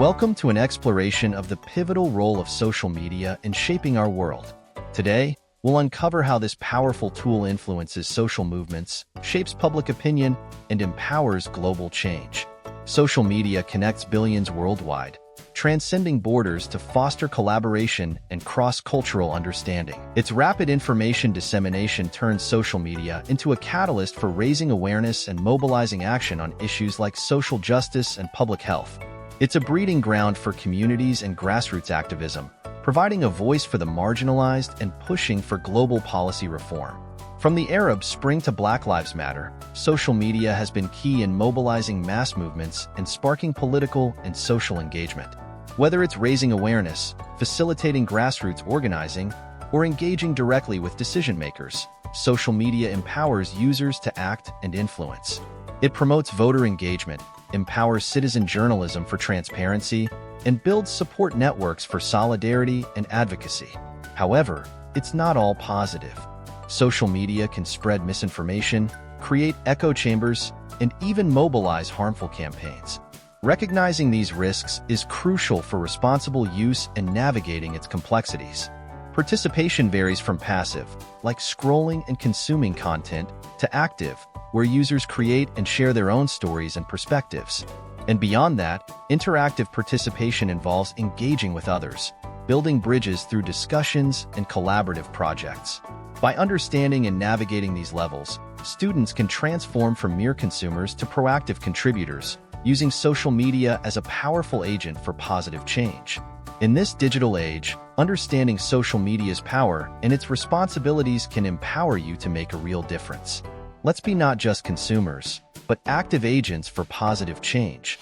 Welcome to an exploration of the pivotal role of social media in shaping our world. Today, we'll uncover how this powerful tool influences social movements, shapes public opinion, and empowers global change. Social media connects billions worldwide, transcending borders to foster collaboration and cross-cultural understanding. Its rapid information dissemination turns social media into a catalyst for raising awareness and mobilizing action on issues like social justice and public health. It's a breeding ground for communities and grassroots activism, providing a voice for the marginalized and pushing for global policy reform. From the Arab Spring to Black Lives Matter, social media has been key in mobilizing mass movements and sparking political and social engagement. Whether it's raising awareness, facilitating grassroots organizing, or engaging directly with decision-makers, social media empowers users to act and influence. It promotes voter engagement, empowers citizen journalism for transparency, and builds support networks for solidarity and advocacy. However, it's not all positive. Social media can spread misinformation, create echo chambers, and even mobilize harmful campaigns. Recognizing these risks is crucial for responsible use and navigating its complexities. Participation varies from passive, like scrolling and consuming content, to active, where users create and share their own stories and perspectives. And beyond that, interactive participation involves engaging with others, building bridges through discussions and collaborative projects. By understanding and navigating these levels, students can transform from mere consumers to proactive contributors, using social media as a powerful agent for positive change. In this digital age, understanding social media's power and its responsibilities can empower you to make a real difference. Let's be not just consumers, but active agents for positive change.